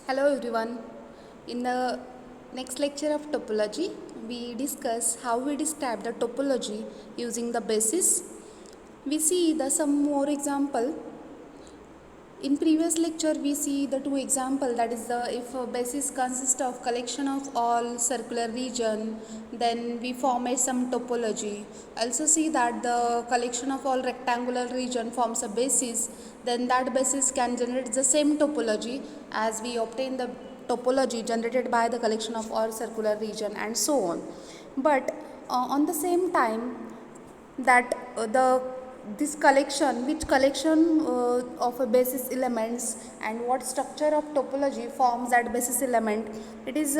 Hello everyone. In the next lecture of topology, we discuss how we describe the topology using the basis. We see the some more example. In previous lecture, we see the two example, that is the if a basis consists of collection of all circular region, then we form a some topology. Also see that the collection of all rectangular region forms a basis, then that basis can generate the same topology as we obtain the topology generated by the collection of all circular region and so on. But on the same time, that the this collection, which collection of a basis elements and what structure of topology forms that basis element, it is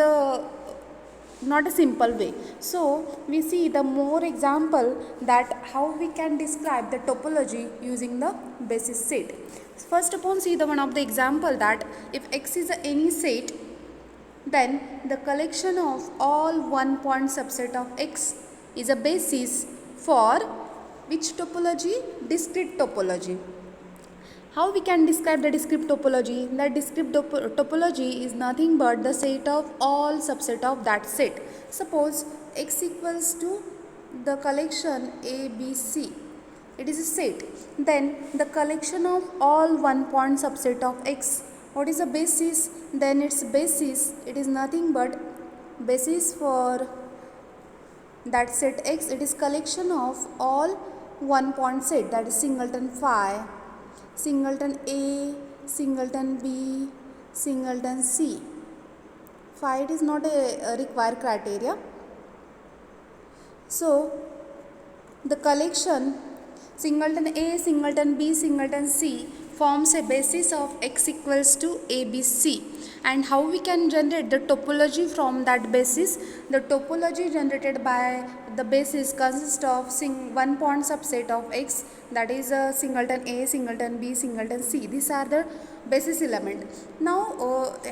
not a simple way. So we see the more example that how we can describe the topology using the basis set. First upon see the one of the example, that if X is any set, then the collection of all one point subset of X is a basis for which topology? Discrete topology. How we can describe the discrete topology? The discrete topology is nothing but the set of all subset of that set. Suppose X equals to the collection A, B, C. It is a set. Then the collection of all one point subset of X. What is the basis? Then its basis, it is nothing but basis for that set X. It is collection of all one point set, that is singleton phi, singleton A, singleton B, singleton C. Phi, it is not a required criteria. So the collection singleton A, singleton B, singleton C forms a basis of X equals to ABC. And how we can generate the topology from that basis? The topology generated by the basis consists of one point subset of X, that is singleton A, singleton B, singleton C. These are the basis element. Now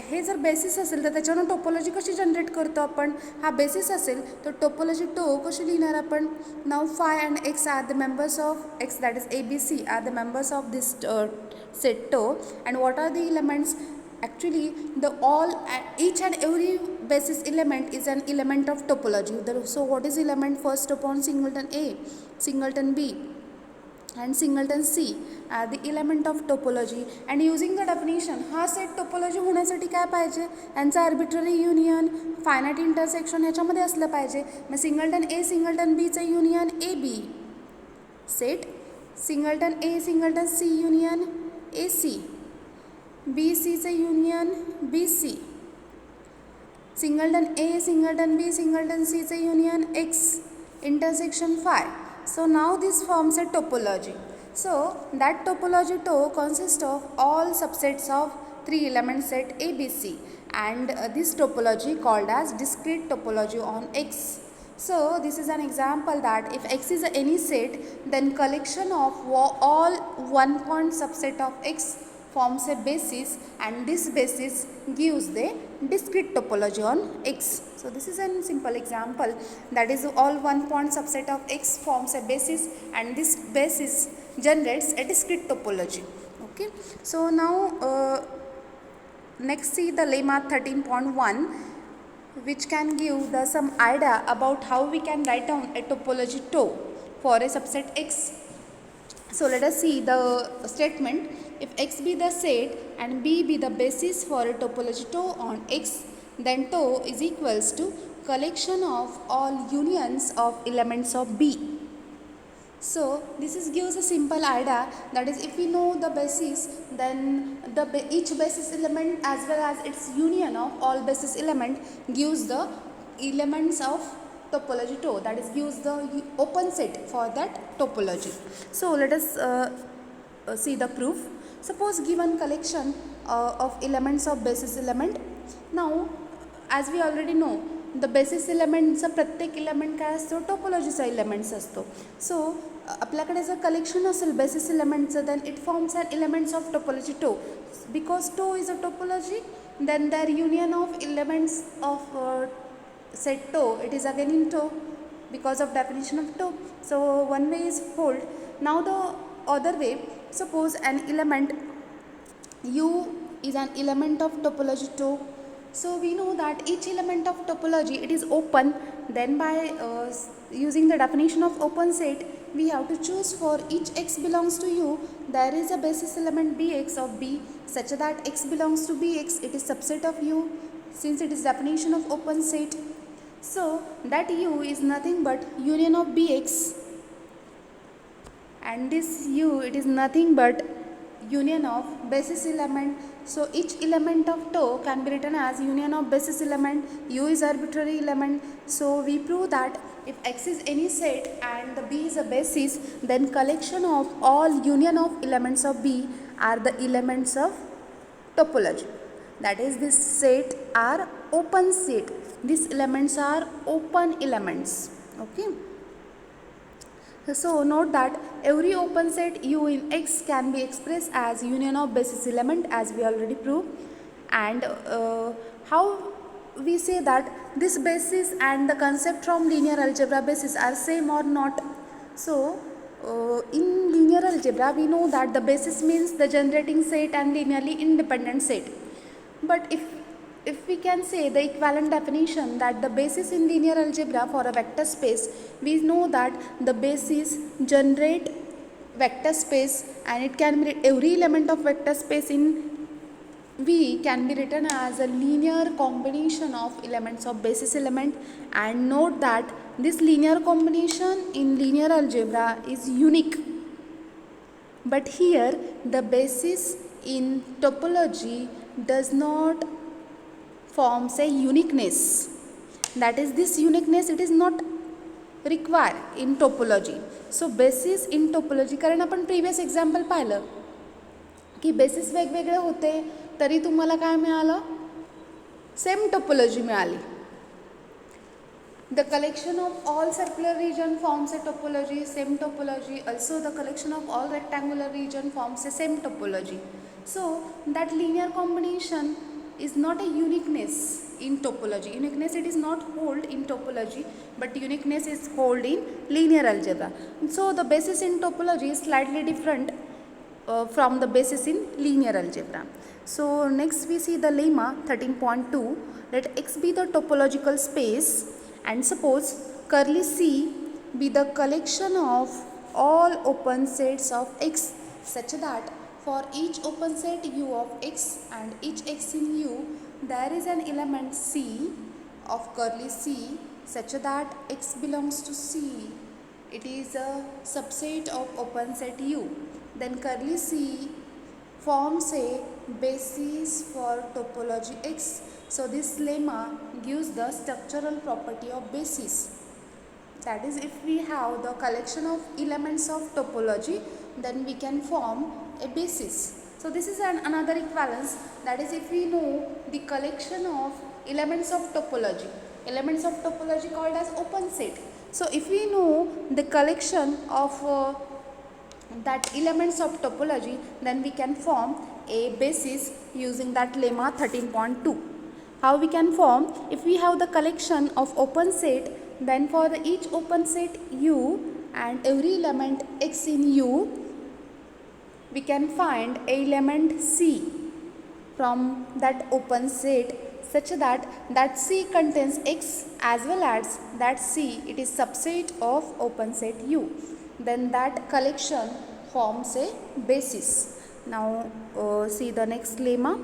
हे जर basis असेल तर त्याच्यावर topology कशी generate करतो आपण? हा basis असेल तर टोपोलॉजी टो कशी लिहिणार आपण? Now phi and x are the members of x, that is ABC, are the members of this set tau. And what are the elements? Actually the all each and every basis element is an element of topology. So what is element? First upon singleton A, singleton B and singleton C are the element of topology. And using the definition, हा set topology होण्यासाठी काय पाहिजे? यांचा arbitrary union, finite intersection ह्याच्यामध्ये असलं पाहिजे. मग singleton A singleton बीचं union A B set, singleton A singleton C union A C, B सीचं union B C, singleton A singleton B singleton सीचं union x intersection phi. So now this forms a topology. So that topology tau consists of all subsets of three element set ABC, and this topology called as discrete topology on X. So this is an example that if X is any set, then collection of all one point subset of X forms a basis, and this basis gives the discrete topology on X. So this is a simple example, that is all one point subset of X forms a basis, and this basis generates a discrete topology. Okay, so now next see the lemma 13.1, which can give the some idea about how we can write down a topology tau for a subset X. So let us see the statement. If X be the set and B be the basis for a topology tau on X, then tau is equals to collection of all unions of elements of B. So this gives a simple idea, that is if we know the basis, then each basis element as well as its union of all basis element gives the elements of topology tau, that is gives the open set for that topology. So let us see the proof. Suppose given collection of elements of basis element. Now as we already know, the basis एलिमेंटचा प्रत्येक element काय असतो? टोपोलॉजीचा elements असतो. सो आपल्याकडे जर collection असेल basis एलिमेंटचं, then it forms an elements of topology tau. Because tau is a topology, then their union of elements of set tau, it is again in tau because of definition of tau. So one way is hold. Now the other way, suppose an element u is an element of topology too. So we know that each element of topology, it is open. Then by using the definition of open set, we have to choose for each x belongs to U, there is a basis element bx of B such that x belongs to bx, it is subset of U since it is definition of open set. So that U is nothing but union of bx, and this U, it is nothing but union of basis element. So each element of tau can be written as union of basis element. U is arbitrary element. So we prove that if X is any set and the B is a basis, then collection of all union of elements of B are the elements of topology. That is, this set are open set. These elements are open elements. Okay. So note that every open set U in X can be expressed as union of basis element, as we already proved. And how we say that this basis and the concept from linear algebra basis are same or not. So in linear algebra we know that the basis means the generating set and linearly independent set. But if we can say the equivalent definition that the basis in linear algebra for a vector space, we know that the basis generate vector space, and it can be every element of vector space in V can be written as a linear combination of elements of basis element. And note that this linear combination in linear algebra is unique, but here the basis in topology does not forms a uniqueness. That is, this uniqueness, it is not required in topology. So basis in topology, कारण आपण previous example पाहिलं की basis वेगवेगळे होते तरी तुम्हाला काय मिळालं, सेम टोपोलॉजी मिळाली. The collection of all circular region forms a topology, same topology. Also the collection of all rectangular region forms a same topology. So that linear combination is not a uniqueness in topology. Uniqueness it is not hold in topology, but uniqueness is hold in linear algebra. So the basis in topology is slightly different from the basis in linear algebra. So next we see the lemma 13.2. Let X be the topological space, and suppose curly C be the collection of all open sets of X such that for each open set U of X and each X in U, there is an element C of curly C such that X belongs to C. It is a subset of open set U. Then curly C forms a basis for topology X. So this lemma gives the structural property of basis. That is, if we have the collection of elements of topology, then we can form a basis. So this is another equivalence. That is, if we know the collection of elements of topology called as open set. So if we know the collection of that elements of topology, then we can form a basis using that lemma 13.2. How we can form? If we have the collection of open set, then for each open set U and every element X in U, we can find a element C from that open set such that that C contains X as well as that C, it is subset of open set U. Then that collection forms a basis. Now see the next lemma,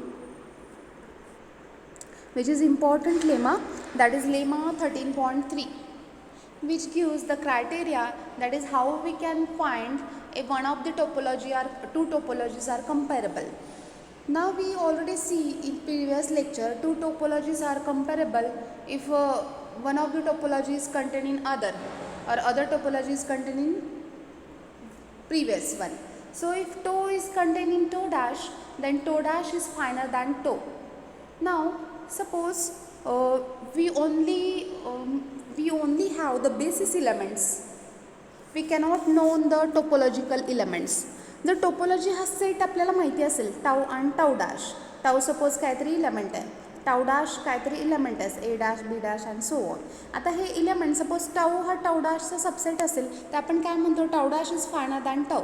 which is important lemma, that is lemma 13.3, which gives the criteria, that is how we can find if one of the topology or two topologies are comparable. Now we already see in previous lecture two topologies are comparable if one of the topology is contained in other, or other topology is contained in previous one. So if tau is contained in tau dash, then tau dash is finer than tau. Now suppose we only have the basis elements. We cannot know the topological elements. The topology हा set आपल्याला माहिती असेल, tau आणि tau dash. Tau suppose काहीतरी element आहे, tau dash काहीतरी element आहे, A dash B dash and so on. आता हे इलेमेंट सपोज टाउ हा टाउ डॅशचा सबसेट असेल तर आपण काय म्हणतो, tau dash is finer than tau.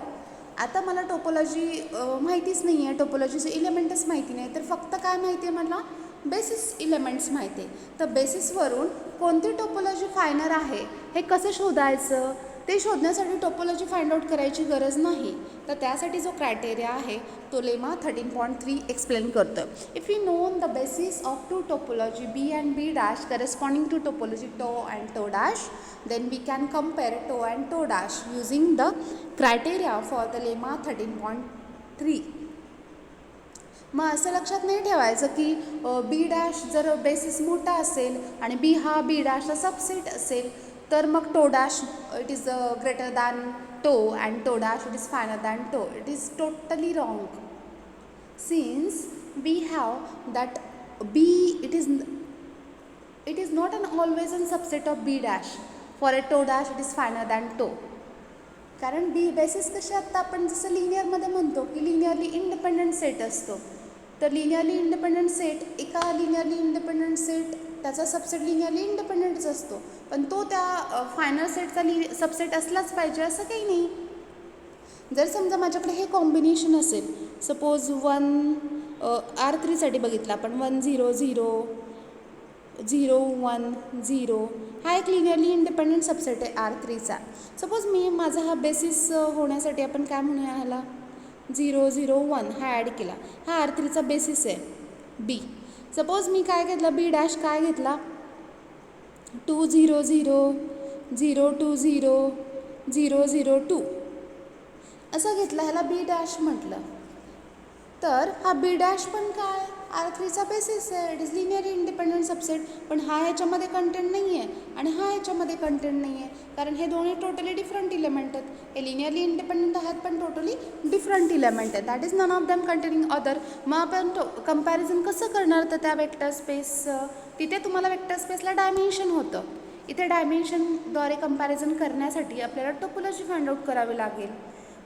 आता मला टोपोलॉजी माहितीच नाही आहे, टोपोलॉजीचे इलेमेंटच माहिती नाही, तर फक्त काय माहिती आहे मला, बेसिस इलेमेंट्स माहिती आहे. तर बेसिसवरून कोणती टोपोलॉजी फायनर आहे हे कसं शोधायचं, ते शोधण्यासाठी टोपोलॉजी फाइंड आउट करायची गरज नाही. तर त्यासाठी जो क्रायटेरिया आहे तो लेमा 13.3 एक्सप्लेन करतो. If you known the basis of two topology B and B dash corresponding to topology tau and tau dash, then we can compare to and to dash using the criteria for the lemma 13.3. मग असं लक्षात नाही ठेवायचं की B dash जर basis मोठा असेल आणि B हा बी डॅशचा सबसेट असेल तर मग tau dash it is greater than tau and tau dash it is finer than tau. It is totally wrong. Since we have that B it is not an always an subset of b dash. For a toe dash it is finer than toe. कारण B basis कसे आत्ता आपण जसं लिनियरमध्ये म्हणतो की linearly independent set असतो, तर linearly independent set एका लिनियरली इंडिपेंडंट सेट त्याचा सबसेट लिनियरली इंडिपेंडंटच असतो, पण तो त्या फायनल सेटचा सबसेट असलाच पाहिजे असं काही नाही. जर समजा माझ्याकडे हे कॉम्बिनेशन असेल, सपोज 1 R3साठी बघितलं आपण 1 0 0 0 1 0 हा एक लिनियरली इंडिपेंडंट सबसेट आहे R3चा. सपोज मी माझा हा बेसिस होण्यासाठी आपण काय म्हणूया ह्याला 0 0 1 हा ॲड केला, हा R3चा बेसिस आहे बी. सपोज मी काय घेतलं बी डॅश काय घेतला 2 0 0 0 2 0 0 0 2 असं घेतलं, ह्याला बी डॅश म्हटलं. तर हा बी डॅश पण काय R3चा बेसिस आहे, it is linearly independent subset. पण हा ह्याच्यामध्ये कंटेंट नाही आहे आणि हा ह्याच्यामध्ये कंटेंट नाही आहे, कारण हे दोन्ही टोटली डिफरंट इलेमेंट आहेत. हे लिनियरली इंडिपेंडंट आहेत पण टोटली डिफरंट इलेमेंट आहेत. That is none of them containing other. मग आपण कंपॅरिझन कसं करणार तर त्या वेक्टर स्पेसचं, तिथे तुम्हाला वेक्टर स्पेसला डायमेन्शन होतं. इथे डायमेन्शनद्वारे कंपॅरिझन करण्यासाठी आपल्याला टोपोलॉजी फाइंड आउट करावी लागेल,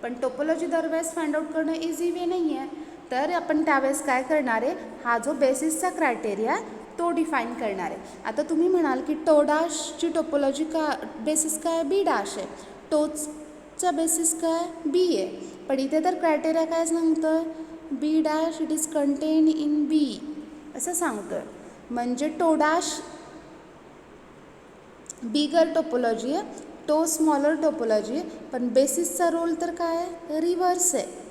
पण टोपोलॉजी दरवेळेस फाइंड आउट करणं इझी वे नाही आहे. तर आपण त्यावेळेस काय करणार आहे, हा जो बेसिसचा क्रायटेरिया तो डिफाईन करणार आहे. आता तुम्ही म्हणाल की टो डॅशची टोपोलॉजी का बेसिस काय बी डॅश आहे, टोचा बेसिस काय बी आहे, पण इथे तर क्रायटेरिया काय सांगतं B dash it is contain in B असं सांगतं. म्हणजे टो डॅश बिगर टोपोलॉजी आहे, टो स्मॉलर टोपोलॉजी आहे, पण बेसिसचा रोल तर काय आहे रिव्हर्स आहे.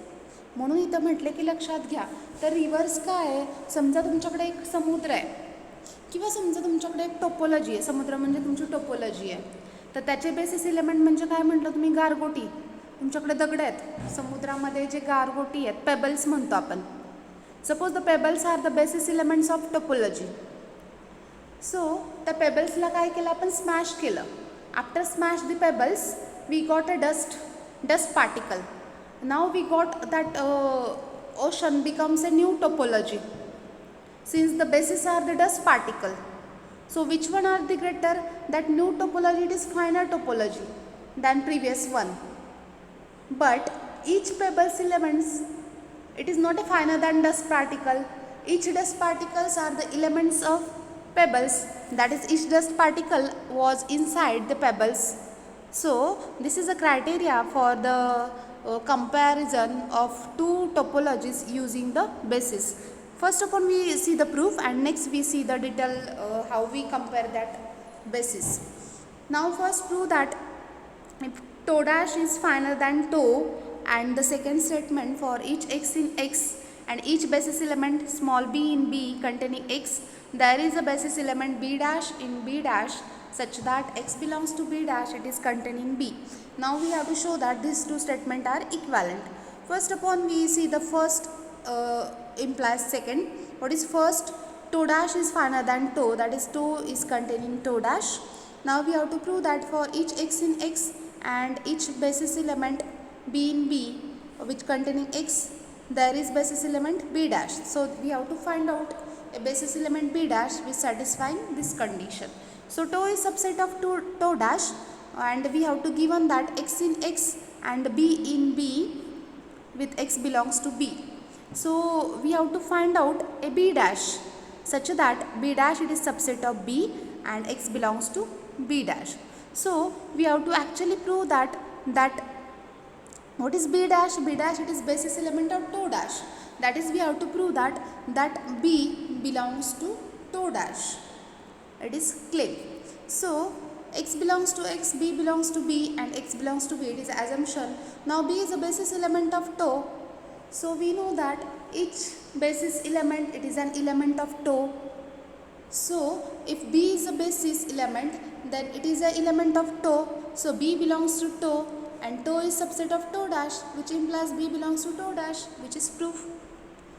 म्हणून इथं म्हटले की लक्षात घ्या. तर रिव्हर्स काय आहे, समजा तुमच्याकडे एक समुद्र आहे किंवा समजा तुमच्याकडे एक टोपोलॉजी आहे, समुद्र म्हणजे तुमची टोपोलॉजी आहे, तर त्याचे बेसिस इलेमेंट म्हणजे काय म्हटलं तुम्ही गारगोटी. तुमच्याकडे दगड आहेत, समुद्रामध्ये जे गारगोटी आहेत पेबल्स म्हणतो आपण. Suppose the pebbles are the basis elements of topology. So त्या पेबल्सला काय केलं आपण स्मॅश केलं. After smash the pebbles we got a dust particle. Now we got that ocean becomes a new topology since the bases are the dust particle. So which one are the greater? That new topology it is finer topology than previous one. But each pebbles elements it is not a finer than dust particle. Each dust particles are the elements of pebbles. That is each dust particle was inside the pebbles. So this is a criteria for the comparison of two topologies using the basis. First of all we see the proof and next we see the detail how we compare that basis. Now first prove that if toe dash is finer than toe and the second statement for each x in x and each basis element small b in b containing x, there is a basis element b dash in b dash such that x belongs to b dash it is containing b. Now we have to show that these two statements are equivalent. First upon we see the first implies second. What is first? Toe dash is finer than toe, that is toe is containing toe dash. Now we have to prove that for each x in x and each basis element b in b which containing x there is basis element b dash. So we have to find out a basis element b dash which satisfying this condition. So toe is subset of toe dash and we have to given that x in x and b in b with x belongs to b. So we have to find out a b dash such that b dash it is subset of b and x belongs to b dash. So we have to actually prove that What is B dash? B dash, it is basis element of toe dash. That is, we have to prove that B belongs to toe dash. It is claim. So x belongs to x, B belongs to B, and x belongs to B. It is assumption. Now B is a basis element of toe. So we know that each basis element, it is an element of toe. So if B is a basis element, then it is an element of toe. So B belongs to toe, and toe is subset of toe dash, which implies B belongs to toe dash, which is proof.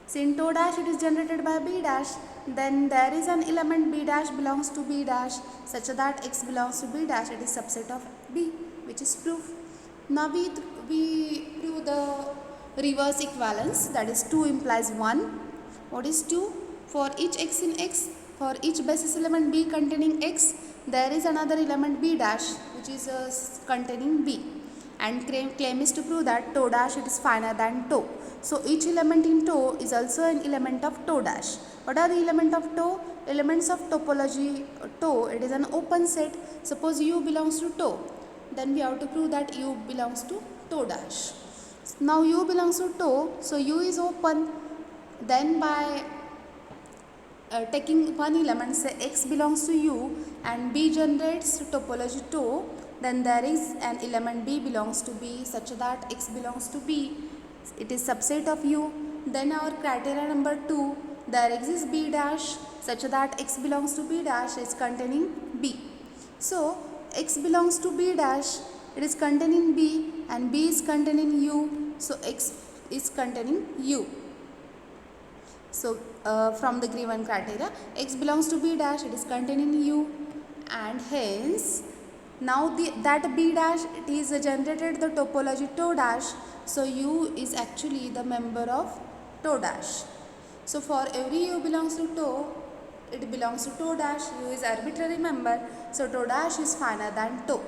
Since toe dash it is generated by B dash, then there is an element B dash belongs to B dash such that x belongs to B dash, it is subset of B, which is proof. Now we prove the reverse equivalence, that is 2 implies 1. What is 2? For each x in x, for each basis element B containing x, there is another element B dash which is containing B, and claim is to prove that toe dash it is finer than toe. So each element in toe is also an element of toe dash. What are the elements of toe? Elements of topology toe, it is an open set. Suppose U belongs to toe, then we have to prove that U belongs to toe dash. Now U belongs to toe, so U is open. Then by taking one element, say x belongs to U and B generates topology toe, then there is an element B belongs to B such that x belongs to B, it is subset of U. Then our criteria number 2, there exists B dash such that x belongs to B dash is containing B. So x belongs to B dash, it is containing B, and B is containing U, so x is containing U. So from the given criteria, x belongs to B dash, it is containing U, and hence now that B dash it is generated the topology toe dash, so U is actually the member of toe dash. So for every U belongs to toe, it belongs to toe dash. U is arbitrary member, so toe dash is finer than toe.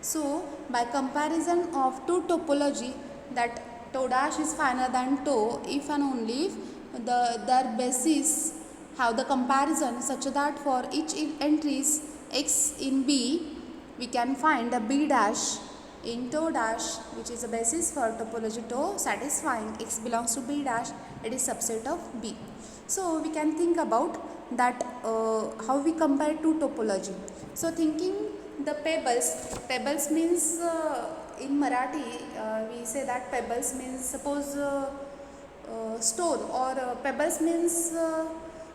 So by comparison of two topology, that toe dash is finer than toe if and only if their basis have the comparison such that for each entries x in B, we can find a B dash in toe dash, which is a basis for topology toe satisfying x belongs to B dash, it is subset of B. So we can think about that how we compare two topology. So thinking the pebbles means in Marathi we say that pebbles means suppose stone, or pebbles means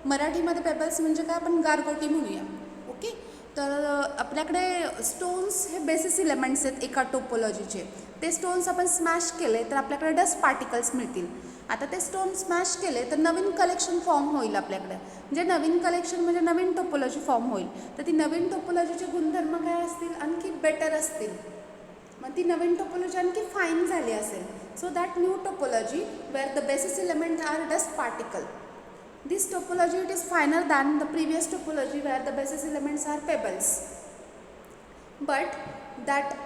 मराठीमध्ये pebbles म्हणजे काय आपण गारगोटी म्हणूया. Okay, तर आपल्याकडे stones हे basis elements आहेत एका टोपोलॉजीचे. ते स्टोन्स आपण स्मॅश केले तर आपल्याकडे डस्ट पार्टिकल्स मिळतील. आता ते स्टोन स्मॅश केले तर नवीन कलेक्शन फॉर्म होईल आपल्याकडे. म्हणजे नवीन कलेक्शन म्हणजे नवीन टोपोलॉजी फॉर्म होईल. तर ती नवीन टोपोलॉजीचे गुणधर्म काय असतील, आणखी बेटर असतील. मग ती नवीन टोपोलॉजी आणखी फाईन झाली असेल. So that new topology where the basis element are dust particle, this topology it is finer than the previous topology where the basis elements are pebbles. But that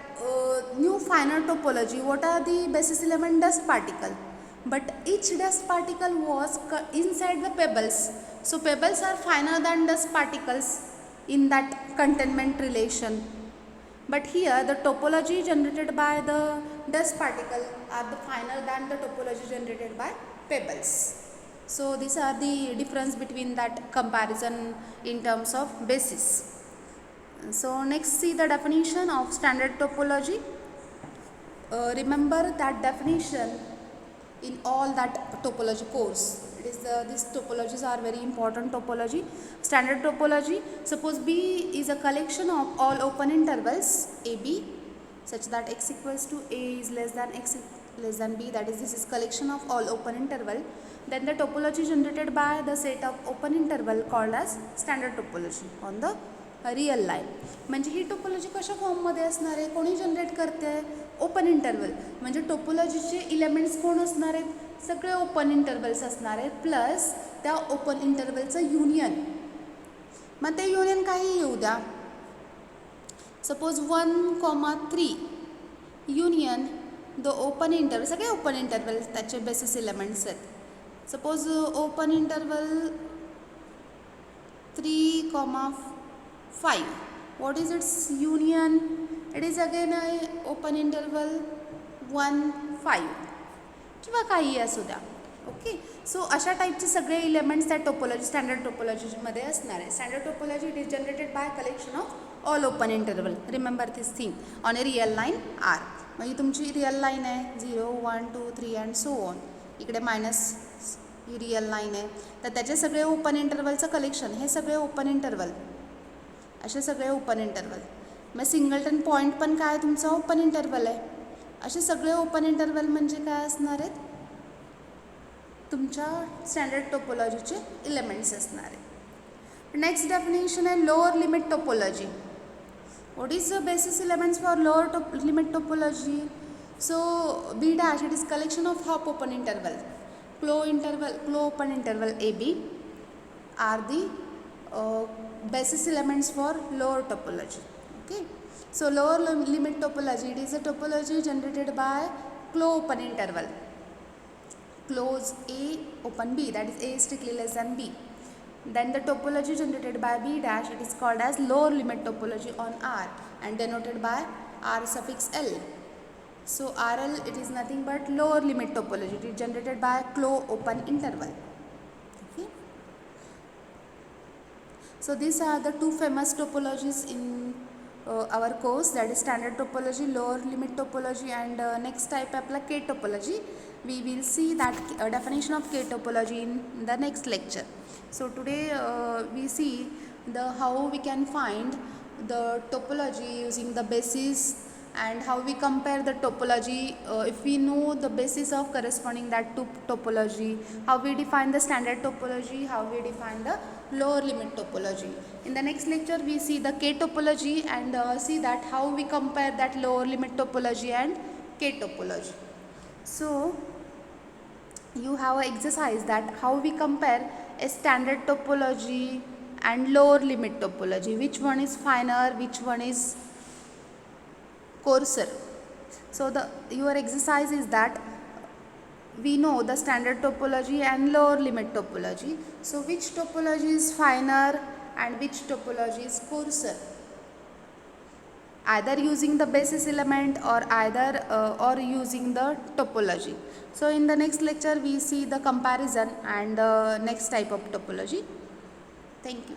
new finer topology, what are the basis element? Dust particle. But each dust particle was inside the pebbles, so pebbles are finer than dust particles in that containment relation. But here the topology generated by the dust particle are the finer than the topology generated by pebbles. So these are the difference between that comparison in terms of basis. So next, see the definition of standard topology. Remember that definition in all that topology course. It is these topologies are very important topology. Standard topology, suppose B is a collection of all open intervals AB such that x equals to A is less than x less than B, that is this is collection of all open interval. Then the topology generated by the set of open interval called as standard topology on the real line. म्हणजे ही topology कशा फॉर्ममध्ये असणार आहे, कोणी generate करते आहे, open interval. म्हणजे टोपोलॉजीचे elements कोण असणार आहेत, सगळे ओपन इंटरवल्स असणार आहेत प्लस त्या ओपन इंटरवलचं युनियन. मग ते युनियन काही येऊ द्या, suppose 1,3 union the open interval, सगळे ओपन इंटरवल त्याचे बेसिस इलेमेंट्स आहेत. Suppose open interval 3,5, what is its union? It is again a open interval 1, 5 किंवा काहीही असू द्या. ओके, सो अशा टाईपचे सगळे इलेमेंट्स त्या टोपोलॉजी स्टँडर्ड टोपोलॉजीमध्ये असणार आहे. Standard topology it is generated by collection of all open interval. Remember this thing on a real line R. मग ही तुमची रिअल लाईन आहे 0 1 2 3 अँड सो ऑन. इकडे मायनस ही रिअल लाईन आहे, तर त्याचे सगळे ओपन इंटरवलचं कलेक्शन. हे सगळे ओपन इंटरवल, असे सगळे ओपन इंटरवल. मग सिंगलटन पॉईंट पण काय तुमचा ओपन इंटरवल आहे. असे सगळे ओपन इंटरवल म्हणजे काय असणार आहेत, तुमच्या स्टँडर्ड टोपोलॉजीचे इलेमेंट्स असणार आहे. नेक्स्ट डेफिनेशन आहे lower limit topology. What is the basis elements for lower limit topology? So B dash it is collection of half open interval. Closed open interval AB are the basis elements for lower topology. Okay, so lower limit topology, it is a topology generated by closed open interval. Close A open B, that is A is strictly less than B. Then the topology generated by B dash, it is called as lower limit topology on R and denoted by R suffix L. So RL it is nothing but lower limit topology. It is generated by closed open interval. Okay, so these are the two famous topologies in our course, that is standard topology, lower limit topology, and next type आपला K topology. We will see that definition of K topology in the next lecture. So today we see the how we can find the topology using the basis and how we compare the topology if we know the basis of corresponding that to topology, how we define the standard topology, how we define the lower limit topology. In the next lecture we see the K topology and see that how we compare that lower limit topology and K topology. So you have an exercise that how we compare a standard topology and lower limit topology, which one is finer, which one is coarser. So your exercise is that we know the standard topology and lower limit topology. So which topology is finer and which topology is coarser, either using the basis element or either or using the topology. So in the next lecture we see the comparison and next type of topology. Thank you.